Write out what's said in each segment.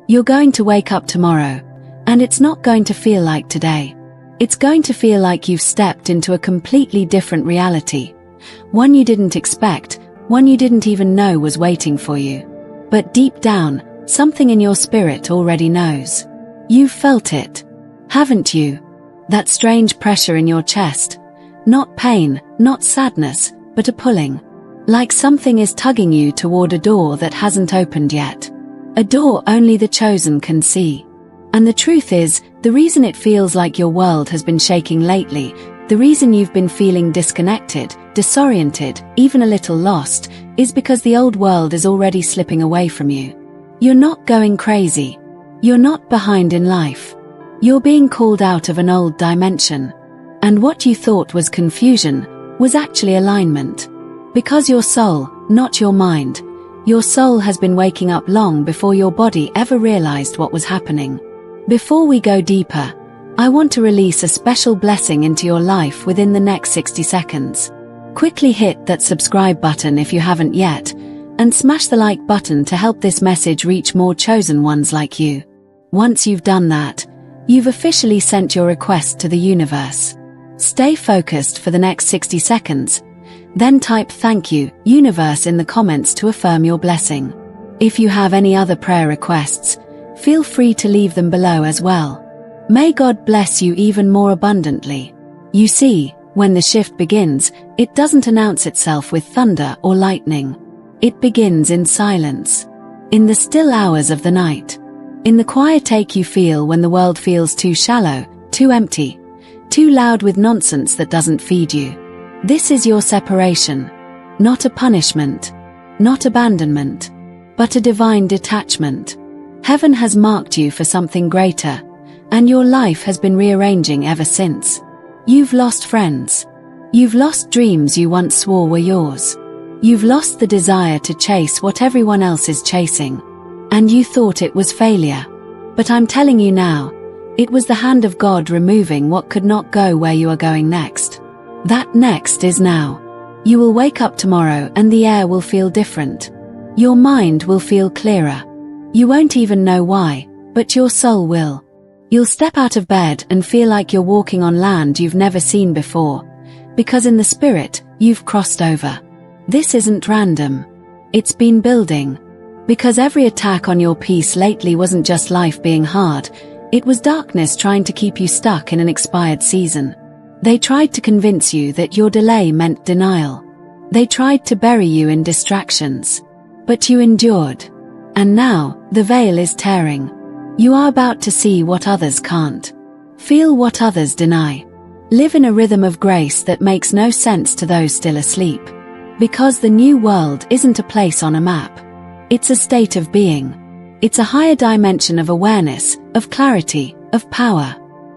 You're going to wake up tomorrow, and it's not going to feel like today. It's going to feel like you've stepped into a completely different reality, one you didn't expect, one you didn't even know was waiting for you. But deep down, something in your spirit already knows. You've felt it, haven't you? That strange pressure in your chest. Not pain, not sadness, but a pulling. Like something is tugging you toward a door that hasn't opened yet. A door only the chosen can see. And the truth is, the reason it feels like your world has been shaking lately, the reason you've been feeling disconnected, disoriented, even a little lost, is because the old world is already slipping away from you. You're not going crazy. You're not behind in life. You're being called out of an old dimension. And what you thought was confusion was actually alignment. Because your soul, not your mind, your soul has been waking up long before your body ever realized what was happening. Before we go deeper, I want to release a special blessing into your life within the next 60 seconds. Quickly hit that subscribe button if you haven't yet, and smash the like button to help this message reach more chosen ones like you. Once you've done that, you've officially sent your request to the universe. Stay focused for the next 60 seconds, then type "Thank you, universe" in the comments to affirm your blessing. If you have any other prayer requests, feel free to leave them below as well. May God bless you even more abundantly. You see, when the shift begins, it doesn't announce itself with thunder or lightning. It begins in silence. In the still hours of the night. In the quiet ache you feel when the world feels too shallow, too empty, too loud with nonsense that doesn't feed you. This is your separation. Not a punishment. Not abandonment. But a divine detachment. Heaven has marked you for something greater, and your life has been rearranging ever since. You've lost friends. You've lost dreams you once swore were yours. You've lost the desire to chase what everyone else is chasing. And you thought it was failure. But I'm telling you now, it was the hand of God removing what could not go where you are going next. That next is now. You will wake up tomorrow and the air will feel different. Your mind will feel clearer. You won't even know why, but your soul will. You'll step out of bed and feel like you're walking on land you've never seen before, because in the spirit, you've crossed over. This isn't random. It's been building. Because every attack on your peace lately wasn't just life being hard, it was darkness trying to keep you stuck in an expired season. They tried to convince you that your delay meant denial. They tried to bury you in distractions. But you endured. And now, the veil is tearing. You are about to see what others can't. Feel what others deny. Live in a rhythm of grace that makes no sense to those still asleep. Because the new world isn't a place on a map. It's a state of being. It's a higher dimension of awareness, of clarity, of power.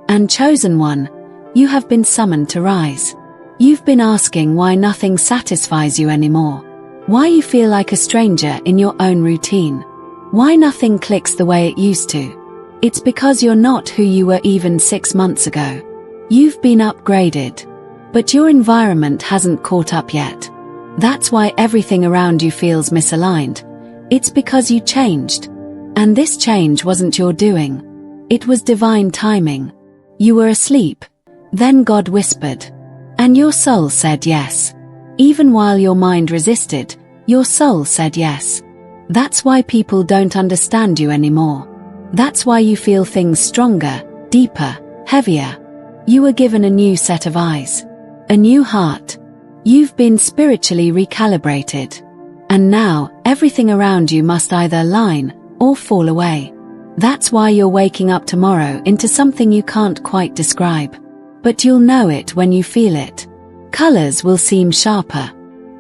And chosen one, you have been summoned to rise. You've been asking why nothing satisfies you anymore. Why you feel like a stranger in your own routine. Why nothing clicks the way it used to. It's because you're not who you were even 6 months ago. You've been upgraded. But your environment hasn't caught up yet. That's why everything around you feels misaligned. It's because you changed. And this change wasn't your doing. It was divine timing. You were asleep. Then God whispered. And your soul said yes. Even while your mind resisted, your soul said yes. That's why people don't understand you anymore. That's why you feel things stronger, deeper, heavier. You were given a new set of eyes. A new heart. You've been spiritually recalibrated. And now, everything around you must either align or fall away. That's why you're waking up tomorrow into something you can't quite describe. But you'll know it when you feel it. Colors will seem sharper.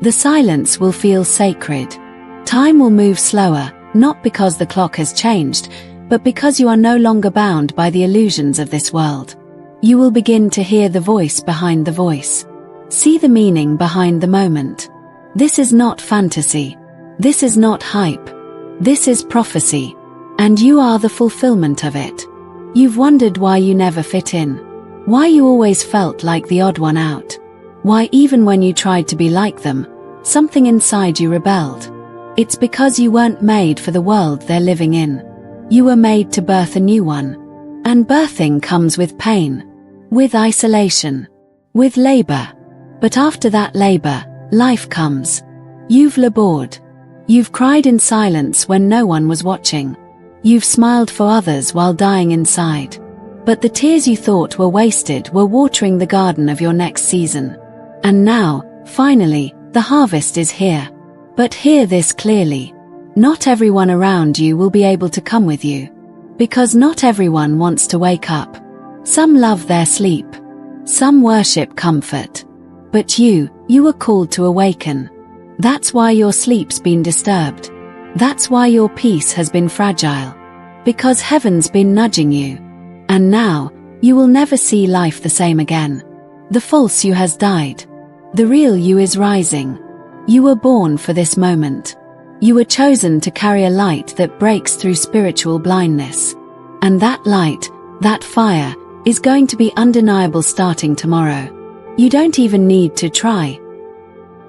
The silence will feel sacred. Time will move slower, not because the clock has changed, but because you are no longer bound by the illusions of this world. You will begin to hear the voice behind the voice. See the meaning behind the moment. This is not fantasy. This is not hype. This is prophecy. And you are the fulfillment of it. You've wondered why you never fit in. Why you always felt like the odd one out. Why even when you tried to be like them, something inside you rebelled. It's because you weren't made for the world they're living in. You were made to birth a new one. And birthing comes with pain, with isolation, with labor. But after that labor, life comes. You've labored. You've cried in silence when no one was watching. You've smiled for others while dying inside. But the tears you thought were wasted were watering the garden of your next season. And now, finally, the harvest is here. But hear this clearly. Not everyone around you will be able to come with you. Because not everyone wants to wake up. Some love their sleep. Some worship comfort. But you were called to awaken. That's why your sleep's been disturbed. That's why your peace has been fragile. Because heaven's been nudging you. And now, you will never see life the same again. The false you has died. The real you is rising. You were born for this moment. You were chosen to carry a light that breaks through spiritual blindness. And that light, that fire, is going to be undeniable starting tomorrow. You don't even need to try.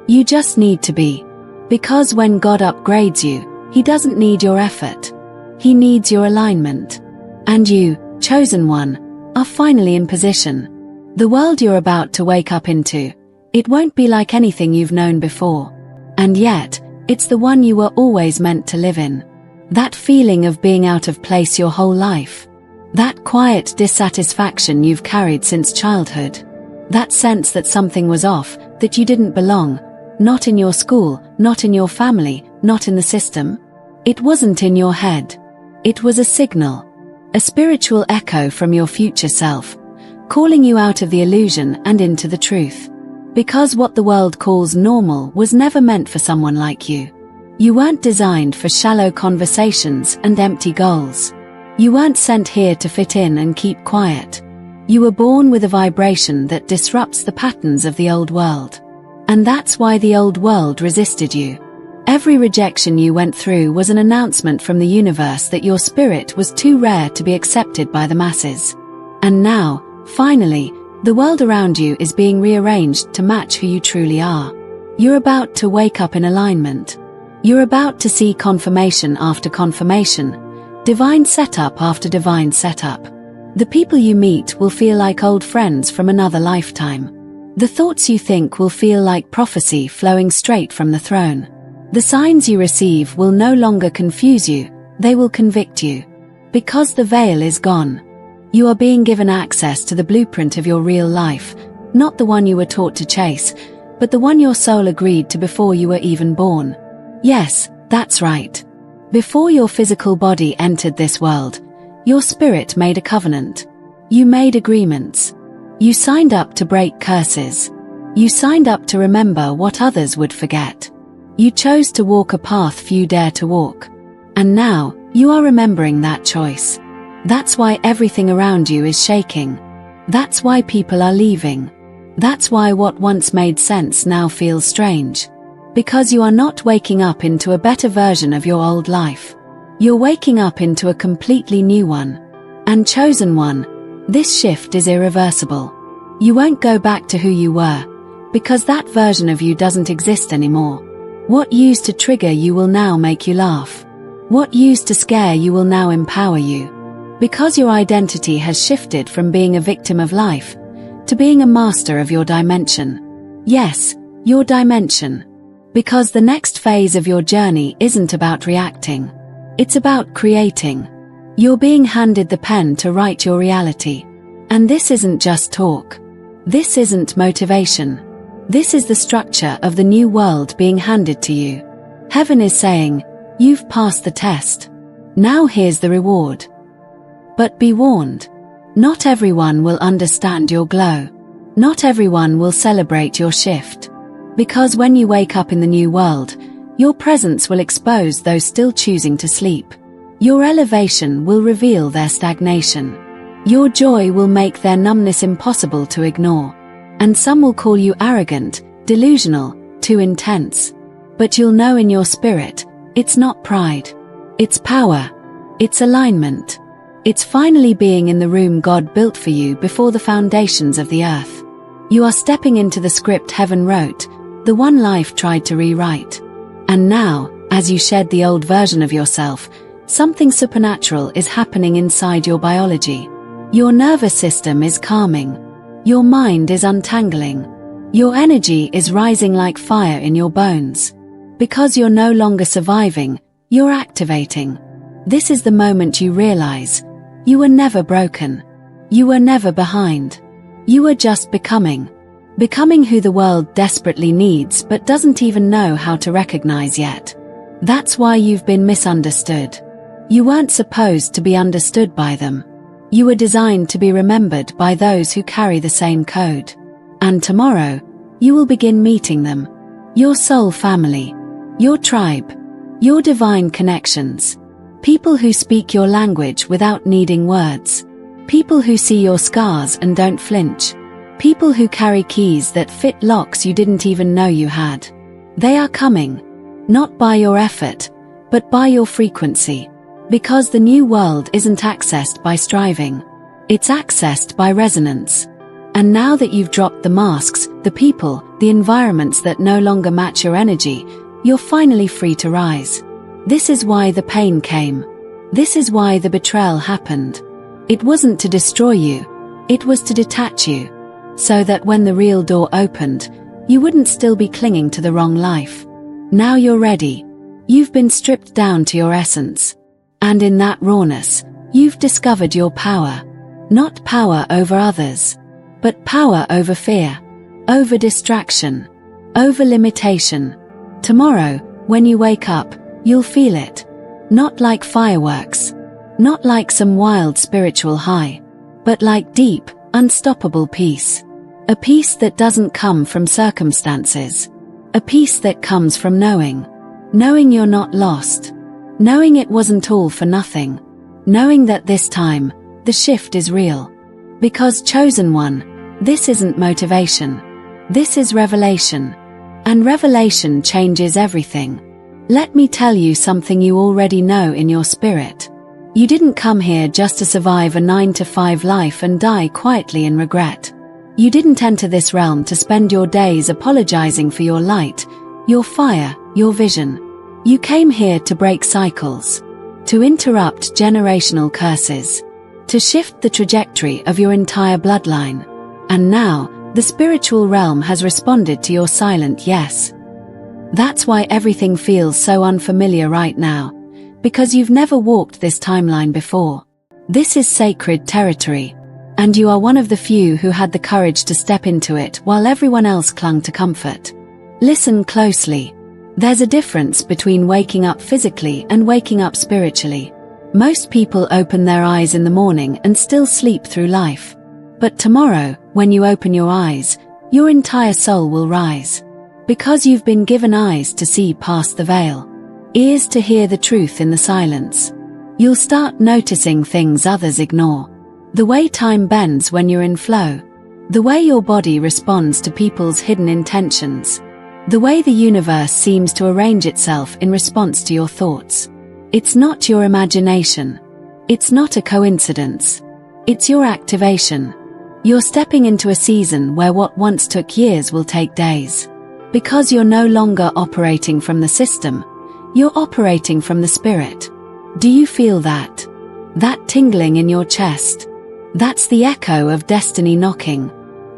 You just need to be. Because when God upgrades you, He doesn't need your effort. He needs your alignment. And you, chosen one, are finally in position. The world you're about to wake up into, it won't be like anything you've known before. And yet, it's the one you were always meant to live in. That feeling of being out of place your whole life. That quiet dissatisfaction you've carried since childhood. That sense that something was off, that you didn't belong, not in your school, not in your family, not in the system. It wasn't in your head. It was a signal. A spiritual echo from your future self, calling you out of the illusion and into the truth. Because what the world calls normal was never meant for someone like you. You weren't designed for shallow conversations and empty goals. You weren't sent here to fit in and keep quiet. You were born with a vibration that disrupts the patterns of the old world. And that's why the old world resisted you. Every rejection you went through was an announcement from the universe that your spirit was too rare to be accepted by the masses. And now, finally, the world around you is being rearranged to match who you truly are. You're about to wake up in alignment. You're about to see confirmation after confirmation, divine setup after divine setup. The people you meet will feel like old friends from another lifetime. The thoughts you think will feel like prophecy flowing straight from the throne. The signs you receive will no longer confuse you, they will convict you. Because the veil is gone. You are being given access to the blueprint of your real life, not the one you were taught to chase, but the one your soul agreed to before you were even born. Yes, that's right. Before your physical body entered this world, your spirit made a covenant. You made agreements. You signed up to break curses. You signed up to remember what others would forget. You chose to walk a path few dare to walk. And now, you are remembering that choice. That's why everything around you is shaking. That's why people are leaving. That's why what once made sense now feels strange. Because you are not waking up into a better version of your old life. You're waking up into a completely new one. And chosen one, this shift is irreversible. You won't go back to who you were, because that version of you doesn't exist anymore. What used to trigger you will now make you laugh. What used to scare you will now empower you. Because your identity has shifted from being a victim of life to being a master of your dimension. Yes, your dimension. Because the next phase of your journey isn't about reacting. It's about creating. You're being handed the pen to write your reality. And this isn't just talk. This isn't motivation. This is the structure of the new world being handed to you. Heaven is saying, you've passed the test. Now here's the reward. But be warned. Not everyone will understand your glow. Not everyone will celebrate your shift. Because when you wake up in the new world, your presence will expose those still choosing to sleep. Your elevation will reveal their stagnation. Your joy will make their numbness impossible to ignore. And some will call you arrogant, delusional, too intense. But you'll know in your spirit, it's not pride. It's power. It's alignment. It's finally being in the room God built for you before the foundations of the earth. You are stepping into the script heaven wrote, the one life tried to rewrite. And now, as you shed the old version of yourself, Something supernatural is happening inside your biology. Your nervous system is calming. Your mind is untangling. Your energy is rising like fire in your bones. Because you're no longer surviving, you're activating. This is the moment you realize you were never broken. You were never behind. You were just becoming. Becoming who the world desperately needs but doesn't even know how to recognize yet. That's why you've been misunderstood. You weren't supposed to be understood by them. You were designed to be remembered by those who carry the same code. And tomorrow, you will begin meeting them. Your soul family. Your tribe. Your divine connections. People who speak your language without needing words. People who see your scars and don't flinch. People who carry keys that fit locks you didn't even know you had. They are coming. Not by your effort, but by your frequency. Because the new world isn't accessed by striving. It's accessed by resonance. And now that you've dropped the masks, the people, the environments that no longer match your energy, you're finally free to rise. This is why the pain came. This is why the betrayal happened. It wasn't to destroy you. It was to detach you. So that when the real door opened, you wouldn't still be clinging to the wrong life. Now you're ready. You've been stripped down to your essence. And in that rawness, you've discovered your power. Not power over others, but power over fear, over distraction, over limitation. Tomorrow, when you wake up, you'll feel it. Not like fireworks. Not like some wild spiritual high. But like deep, unstoppable peace. A peace that doesn't come from circumstances. A peace that comes from knowing. Knowing you're not lost. Knowing it wasn't all for nothing. Knowing that this time, the shift is real. Because chosen one, this isn't motivation. This is revelation. And revelation changes everything. Let me tell you something you already know in your spirit. You didn't come here just to survive a 9-to-5 life and die quietly in regret. You didn't enter this realm to spend your days apologizing for your light, your fire, your vision. You came here to break cycles, to interrupt generational curses, to shift the trajectory of your entire bloodline. And now, the spiritual realm has responded to your silent yes. That's why everything feels so unfamiliar right now, because you've never walked this timeline before. This is sacred territory, and you are one of the few who had the courage to step into it while everyone else clung to comfort. Listen closely. There's a difference between waking up physically and waking up spiritually. Most people open their eyes in the morning and still sleep through life. But tomorrow, when you open your eyes, your entire soul will rise. Because you've been given eyes to see past the veil. Ears to hear the truth in the silence. You'll start noticing things others ignore. The way time bends when you're in flow. The way your body responds to people's hidden intentions. The way the universe seems to arrange itself in response to your thoughts. It's not your imagination. It's not a coincidence. It's your activation. You're stepping into a season where what once took years will take days. Because you're no longer operating from the system, you're operating from the spirit. Do you feel that? That tingling in your chest? That's the echo of destiny knocking.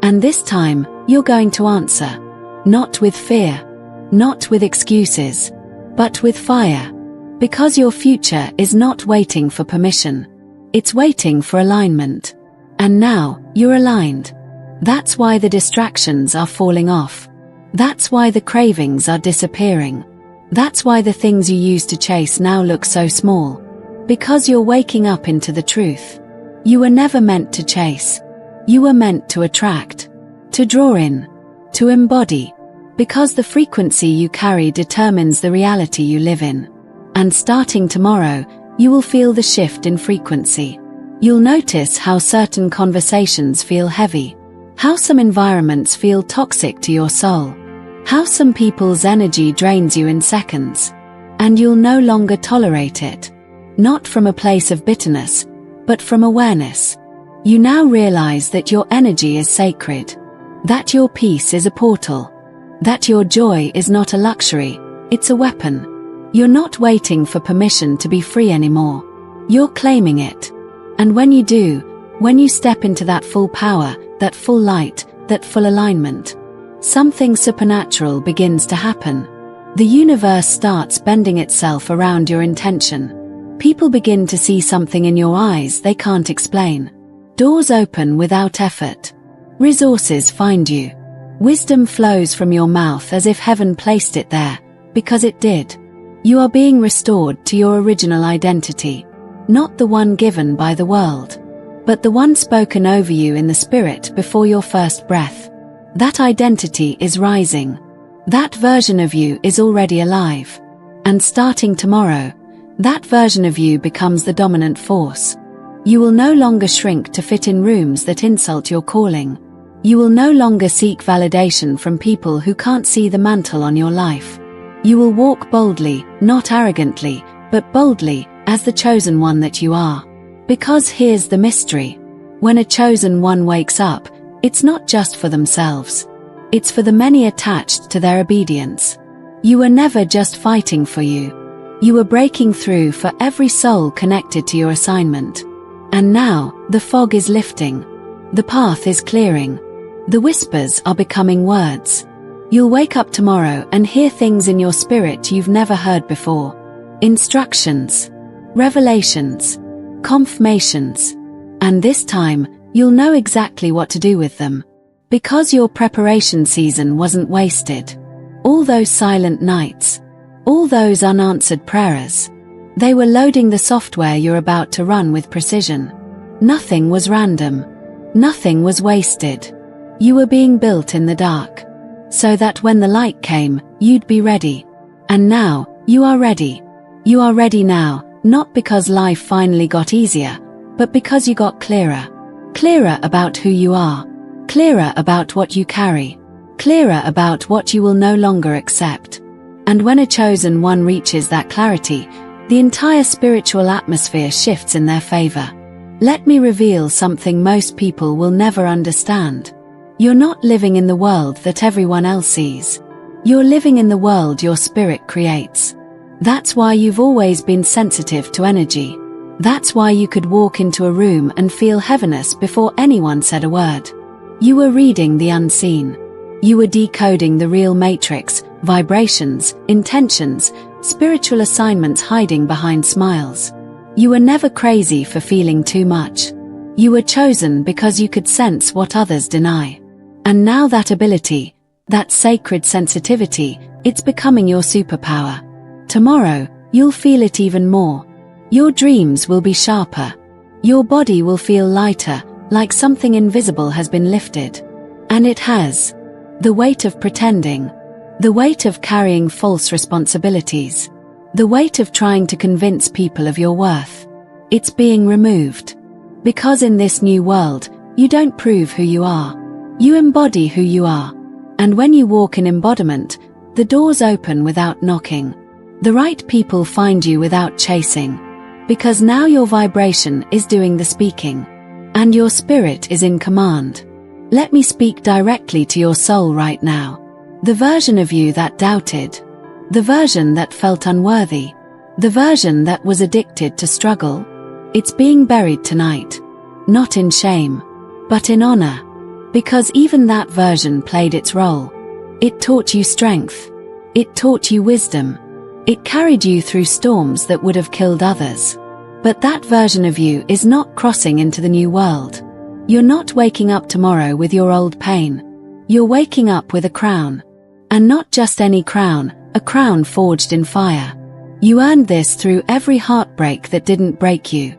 And this time, you're going to answer. Not with fear, not with excuses, but with fire. Because your future is not waiting for permission. It's waiting for alignment. And now, you're aligned. That's why the distractions are falling off. That's why the cravings are disappearing. That's why the things you used to chase now look so small. Because you're waking up into the truth. You were never meant to chase. You were meant to attract. To draw in. To embody. Because the frequency you carry determines the reality you live in. And starting tomorrow, you will feel the shift in frequency. You'll notice how certain conversations feel heavy. How some environments feel toxic to your soul. How some people's energy drains you in seconds. And you'll no longer tolerate it. Not from a place of bitterness, but from awareness. You now realize that your energy is sacred. That your peace is a portal. That your joy is not a luxury, it's a weapon. You're not waiting for permission to be free anymore. You're claiming it. And when you do, when you step into that full power, that full light, that full alignment, something supernatural begins to happen. The universe starts bending itself around your intention. People begin to see something in your eyes they can't explain. Doors open without effort. Resources find you. Wisdom flows from your mouth as if heaven placed it there, because it did. You are being restored to your original identity, not the one given by the world, but the one spoken over you in the spirit before your first breath. That identity is rising. That version of you is already alive. And starting tomorrow, that version of you becomes the dominant force. You will no longer shrink to fit in rooms that insult your calling. You will no longer seek validation from people who can't see the mantle on your life. You will walk boldly, not arrogantly, but boldly, as the chosen one that you are. Because here's the mystery. When a chosen one wakes up, it's not just for themselves. It's for the many attached to their obedience. You were never just fighting for you. You were breaking through for every soul connected to your assignment. And now, the fog is lifting. The path is clearing. The whispers are becoming words. You'll wake up tomorrow and hear things in your spirit you've never heard before. Instructions, revelations, confirmations. And this time, you'll know exactly what to do with them. Because your preparation season wasn't wasted. All those silent nights, all those unanswered prayers, they were loading the software you're about to run with precision. Nothing was random. Nothing was wasted. You were being built in the dark, so that when the light came, you'd be ready. And now, you are ready. You are ready now, not because life finally got easier, but because you got clearer. Clearer about who you are. Clearer about what you carry. Clearer about what you will no longer accept. And when a chosen one reaches that clarity, the entire spiritual atmosphere shifts in their favor. Let me reveal something most people will never understand. You're not living in the world that everyone else sees. You're living in the world your spirit creates. That's why you've always been sensitive to energy. That's why you could walk into a room and feel heaviness before anyone said a word. You were reading the unseen. You were decoding the real matrix, vibrations, intentions, spiritual assignments hiding behind smiles. You were never crazy for feeling too much. You were chosen because you could sense what others deny. And now that ability, that sacred sensitivity, it's becoming your superpower. Tomorrow, you'll feel it even more. Your dreams will be sharper. Your body will feel lighter, like something invisible has been lifted. And it has. The weight of pretending. The weight of carrying false responsibilities. The weight of trying to convince people of your worth. It's being removed. Because in this new world, you don't prove who you are. You embody who you are. And when you walk in embodiment, the doors open without knocking. The right people find you without chasing. Because now your vibration is doing the speaking. And your spirit is in command. Let me speak directly to your soul right now. The version of you that doubted. The version that felt unworthy. The version that was addicted to struggle. It's being buried tonight. Not in shame, but in honor. Because even that version played its role. It taught you strength. It taught you wisdom. It carried you through storms that would have killed others. But that version of you is not crossing into the new world. You're not waking up tomorrow with your old pain. You're waking up with a crown. And not just any crown, a crown forged in fire. You earned this through every heartbreak that didn't break you.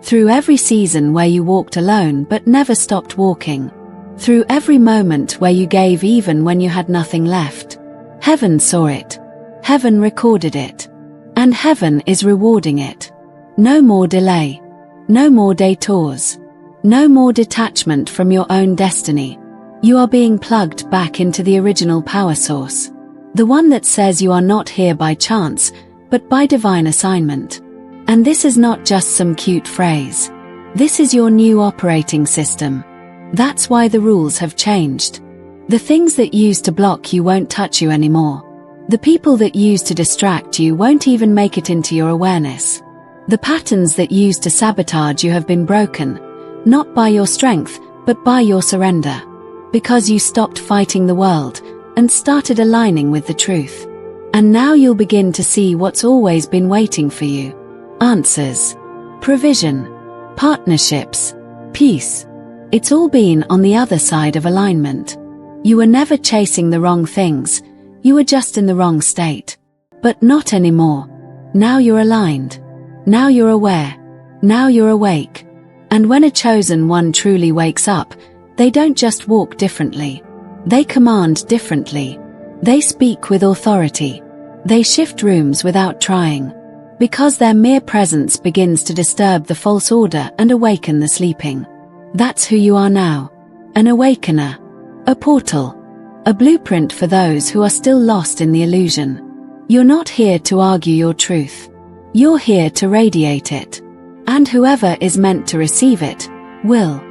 Through every season where you walked alone but never stopped walking. Through every moment where you gave even when you had nothing left. Heaven saw it. Heaven recorded it. And heaven is rewarding it. No more delay. No more detours. No more detachment from your own destiny. You are being plugged back into the original power source. The one that says you are not here by chance, but by divine assignment. And this is not just some cute phrase. This is your new operating system. That's why the rules have changed. The things that used to block you won't touch you anymore. The people that use to distract you won't even make it into your awareness. The patterns that use to sabotage you have been broken, not by your strength, but by your surrender. Because you stopped fighting the world and started aligning with the truth. And now you'll begin to see what's always been waiting for you. Answers, provision, partnerships, peace. It's all been on the other side of alignment. You were never chasing the wrong things, you were just in the wrong state. But not anymore. Now you're aligned. Now you're aware. Now you're awake. And when a chosen one truly wakes up, they don't just walk differently. They command differently. They speak with authority. They shift rooms without trying. Because their mere presence begins to disturb the false order and awaken the sleeping. That's who you are now. An awakener. A portal. A blueprint for those who are still lost in the illusion. You're not here to argue your truth. You're here to radiate it. And whoever is meant to receive it, will.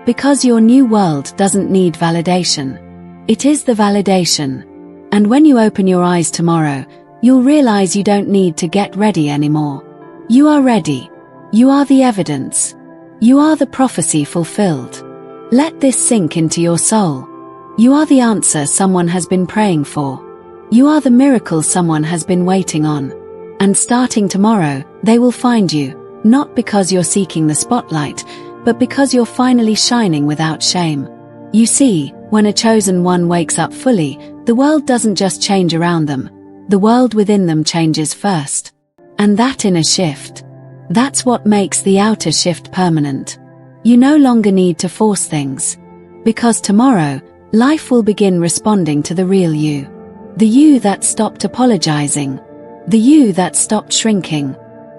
Because your new world doesn't need validation. It is the validation. And when you open your eyes tomorrow, you'll realize you don't need to get ready anymore. You are ready. You are the evidence. You are the prophecy fulfilled. Let this sink into your soul. You are the answer someone has been praying for. You are the miracle someone has been waiting on. And starting tomorrow, they will find you, not because you're seeking the spotlight, but because you're finally shining without shame. You see, when a chosen one wakes up fully, the world doesn't just change around them. The world within them changes first. And that inner shift, that's what makes the outer shift permanent. You no longer need to force things. Because tomorrow, life will begin responding to the real you. The you that stopped apologizing. The you that stopped shrinking.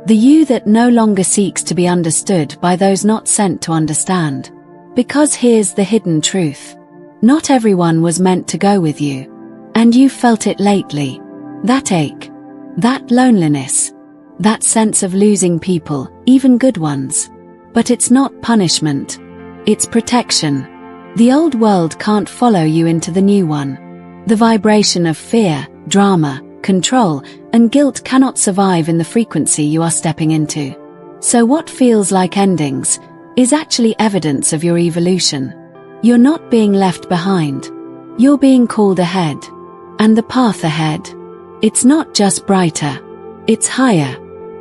The you that no longer seeks to be understood by those not sent to understand. Because here's the hidden truth. Not everyone was meant to go with you. And you've felt it lately. That ache. That loneliness. That sense of losing people, even good ones. But it's not punishment. It's protection. The old world can't follow you into the new one. The vibration of fear, drama, control, and guilt cannot survive in the frequency you are stepping into. So what feels like endings is actually evidence of your evolution. You're not being left behind. You're being called ahead. And the path ahead, it's not just brighter. It's higher.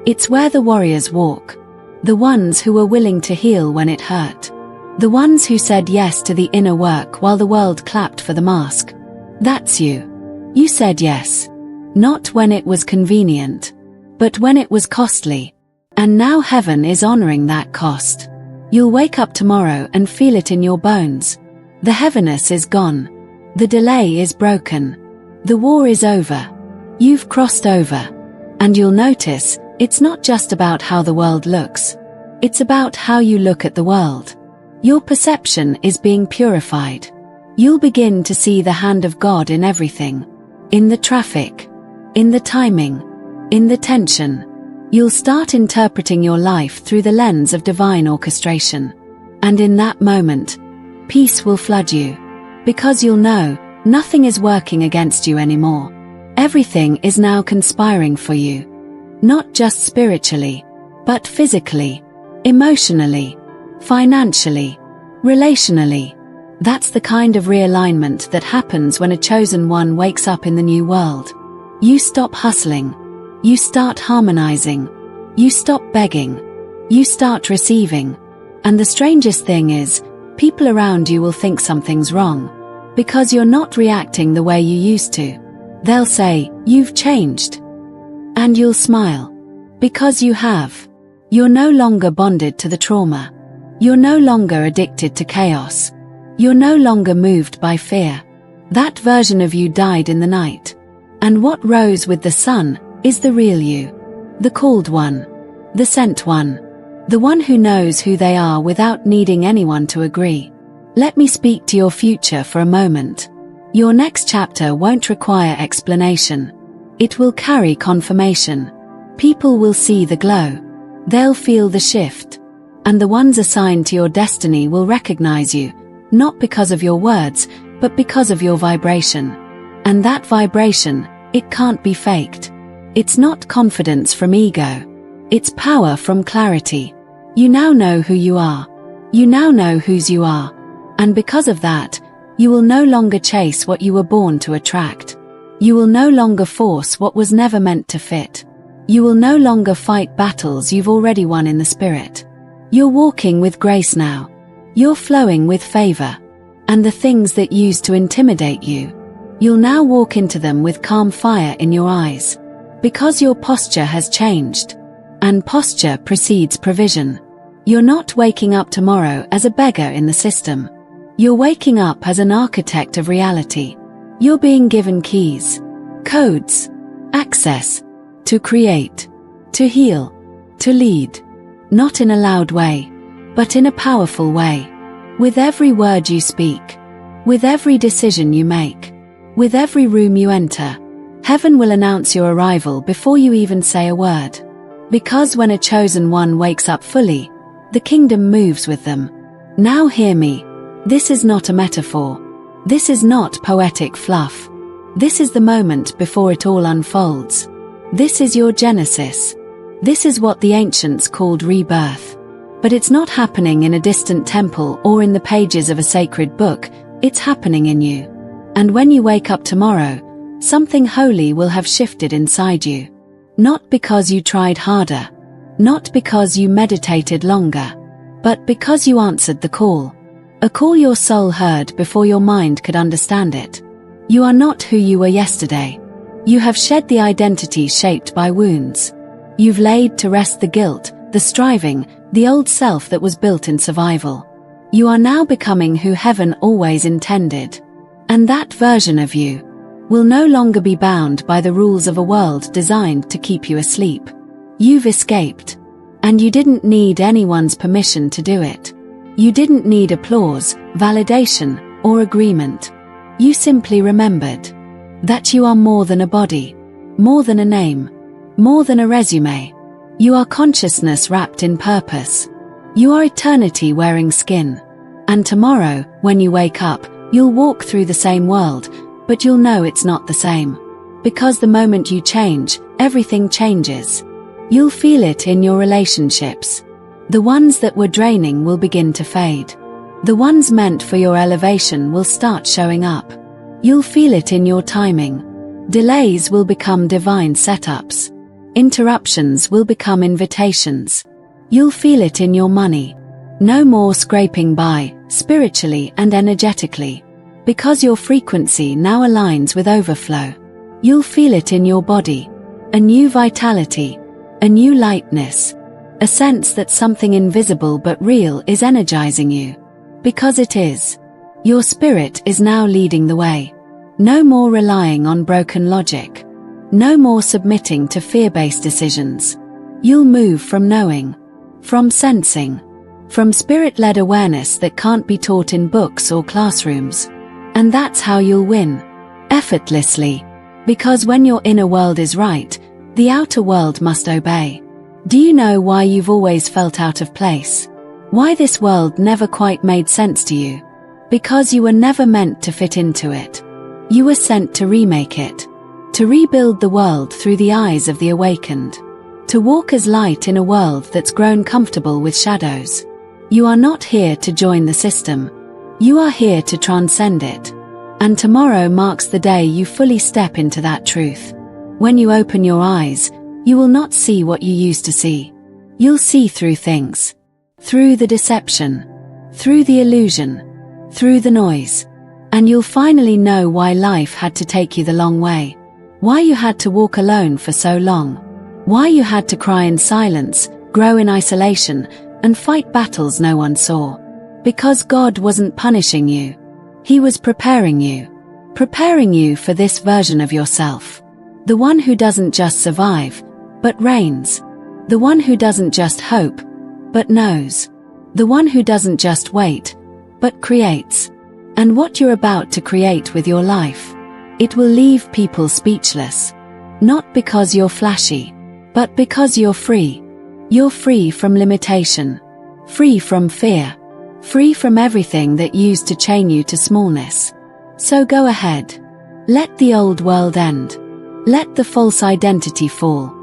It's where the warriors walk. The ones who were willing to heal when it hurt. The ones who said yes to the inner work while the world clapped for the mask. That's you. You said yes. Not when it was convenient, but when it was costly. And now heaven is honoring that cost. You'll wake up tomorrow and feel it in your bones. The heaviness is gone. The delay is broken. The war is over. You've crossed over. And you'll notice, it's not just about how the world looks. It's about how you look at the world. Your perception is being purified. You'll begin to see the hand of God in everything. In the traffic. In the timing. In the tension. You'll start interpreting your life through the lens of divine orchestration. And in that moment, peace will flood you. Because you'll know, nothing is working against you anymore. Everything is now conspiring for you. Not just spiritually, but physically, emotionally, financially, relationally. That's the kind of realignment that happens when a chosen one wakes up in the new world. You stop hustling. You start harmonizing. You stop begging. You start receiving. And the strangest thing is, people around you will think something's wrong. Because you're not reacting the way you used to. They'll say, "You've changed." And you'll smile. Because you have. You're no longer bonded to the trauma. You're no longer addicted to chaos. You're no longer moved by fear. That version of you died in the night. And what rose with the sun is the real you. The called one. The sent one. The one who knows who they are without needing anyone to agree. Let me speak to your future for a moment. Your next chapter won't require explanation. It will carry confirmation. People will see the glow. They'll feel the shift. And the ones assigned to your destiny will recognize you, not because of your words, but because of your vibration. And that vibration, It can't be faked. It's not confidence from ego. It's power from clarity. You now know who you are. You now know whose you are. And because of that, you will no longer chase what you were born to attract. You will no longer force what was never meant to fit. You will no longer fight battles you've already won in the spirit. You're walking with grace now. You're flowing with favor. And the things that used to intimidate you, you'll now walk into them with calm fire in your eyes. Because your posture has changed. And posture precedes provision. You're not waking up tomorrow as a beggar in the system. You're waking up as an architect of reality. You're being given keys, codes, access, to create, to heal, to lead. Not in a loud way, but in a powerful way. With every word you speak, with every decision you make, with every room you enter, heaven will announce your arrival before you even say a word. Because when a chosen one wakes up fully, the kingdom moves with them. Now hear me. This is not a metaphor. This is not poetic fluff. This is the moment before it all unfolds. This is your genesis. This is what the ancients called rebirth. But it's not happening in a distant temple or in the pages of a sacred book, it's happening in you. And when you wake up tomorrow, something holy will have shifted inside you. Not because you tried harder, not because you meditated longer, but because you answered the call. A call your soul heard before your mind could understand it. You are not who you were yesterday. You have shed the identity shaped by wounds. You've laid to rest the guilt, the striving, the old self that was built in survival. You are now becoming who heaven always intended. And that version of you will no longer be bound by the rules of a world designed to keep you asleep. You've escaped. And you didn't need anyone's permission to do it. You didn't need applause, validation, or agreement. You simply remembered that you are more than a body, more than a name, more than a resume. You are consciousness wrapped in purpose. You are eternity wearing skin. And tomorrow, when you wake up, you'll walk through the same world, but you'll know it's not the same. Because the moment you change, everything changes. You'll feel it in your relationships. The ones that were draining will begin to fade. The ones meant for your elevation will start showing up. You'll feel it in your timing. Delays will become divine setups. Interruptions will become invitations. You'll feel it in your money. No more scraping by, spiritually and energetically. Because your frequency now aligns with overflow. You'll feel it in your body. A new vitality. A new lightness. A sense that something invisible but real is energizing you. Because it is. Your spirit is now leading the way. No more relying on broken logic. No more submitting to fear-based decisions. You'll move from knowing. From sensing. From spirit-led awareness that can't be taught in books or classrooms. And that's how you'll win. Effortlessly. Because when your inner world is right, the outer world must obey. Do you know why you've always felt out of place? Why this world never quite made sense to you? Because you were never meant to fit into it. You were sent to remake it. To rebuild the world through the eyes of the awakened. To walk as light in a world that's grown comfortable with shadows. You are not here to join the system. You are here to transcend it. And tomorrow marks the day you fully step into that truth. When you open your eyes, you will not see what you used to see. You'll see through things. Through the deception. Through the illusion. Through the noise. And you'll finally know why life had to take you the long way. Why you had to walk alone for so long. Why you had to cry in silence, grow in isolation, and fight battles no one saw. Because God wasn't punishing you. He was preparing you. Preparing you for this version of yourself. The one who doesn't just survive, but reigns. The one who doesn't just hope, but knows. The one who doesn't just wait, but creates. And what you're about to create with your life, it will leave people speechless. Not because you're flashy, but because you're free. You're free from limitation. Free from fear. Free from everything that used to chain you to smallness. So go ahead. Let the old world end. Let the false identity fall.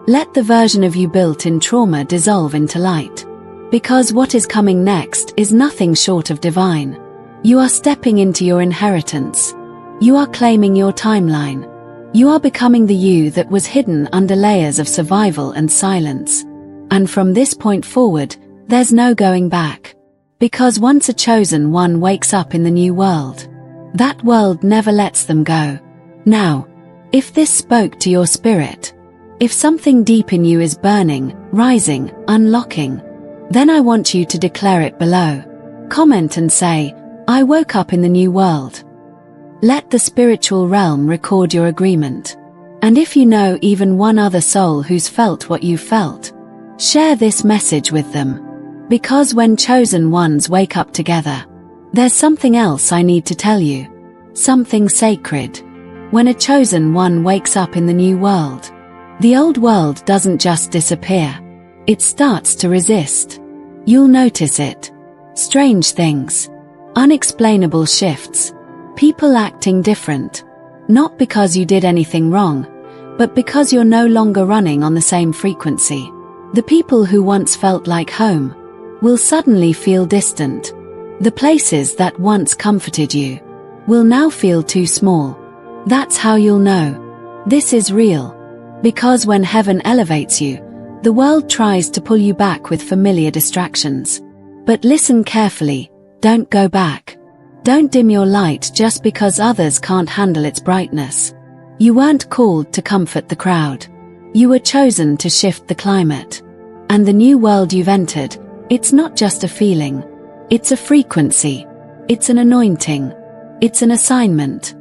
Let the version of you built in trauma dissolve into light. Because what is coming next is nothing short of divine. You are stepping into your inheritance. You are claiming your timeline. You are becoming the you that was hidden under layers of survival and silence. And from this point forward, there's no going back. Because once a chosen one wakes up in the new world, that world never lets them go. Now, if this spoke to your spirit, if something deep in you is burning, rising, unlocking, then I want you to declare it below. Comment and say, I woke up in the new world. Let the spiritual realm record your agreement. And if you know even one other soul who's felt what you felt, share this message with them. Because when chosen ones wake up together, there's something else I need to tell you. Something sacred. When a chosen one wakes up in the new world, the old world doesn't just disappear. It starts to resist. You'll notice it. Strange things. Unexplainable shifts. People acting different. Not because you did anything wrong, but because you're no longer running on the same frequency. The people who once felt like home will suddenly feel distant. The places that once comforted you will now feel too small. That's how you'll know this is real. Because when heaven elevates you, the world tries to pull you back with familiar distractions. But listen carefully, don't go back. Don't dim your light just because others can't handle its brightness. You weren't called to comfort the crowd. You were chosen to shift the climate. And the new world you've entered, it's not just a feeling. It's a frequency. It's an anointing. It's an assignment.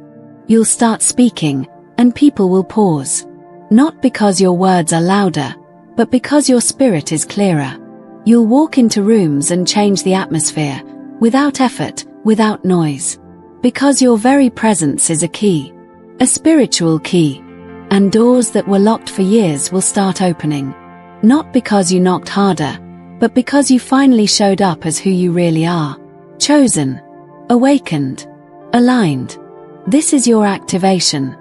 You'll start speaking, and people will pause. Not because your words are louder, but because your spirit is clearer. You'll walk into rooms and change the atmosphere, without effort, without noise. Because your very presence is a key. A spiritual key. And doors that were locked for years will start opening. Not because you knocked harder, but because you finally showed up as who you really are. Chosen. Awakened. Aligned. This is your activation.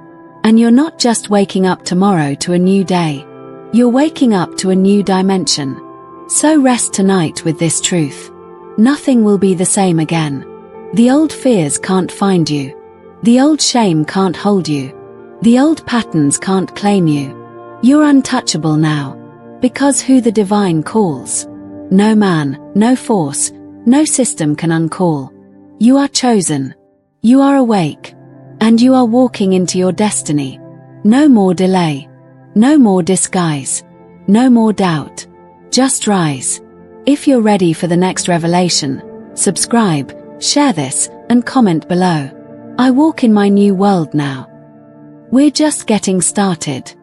And you're not just waking up tomorrow to a new day. You're waking up to a new dimension. So rest tonight with this truth. Nothing will be the same again. The old fears can't find you. The old shame can't hold you. The old patterns can't claim you. You're untouchable now. Because who the divine calls, no man, no force, no system can uncall. You are chosen. You are awake. And you are walking into your destiny. No more delay. No more disguise. No more doubt. Just rise. If you're ready for the next revelation, subscribe, share this, and comment below. I walk in my new world now. We're just getting started.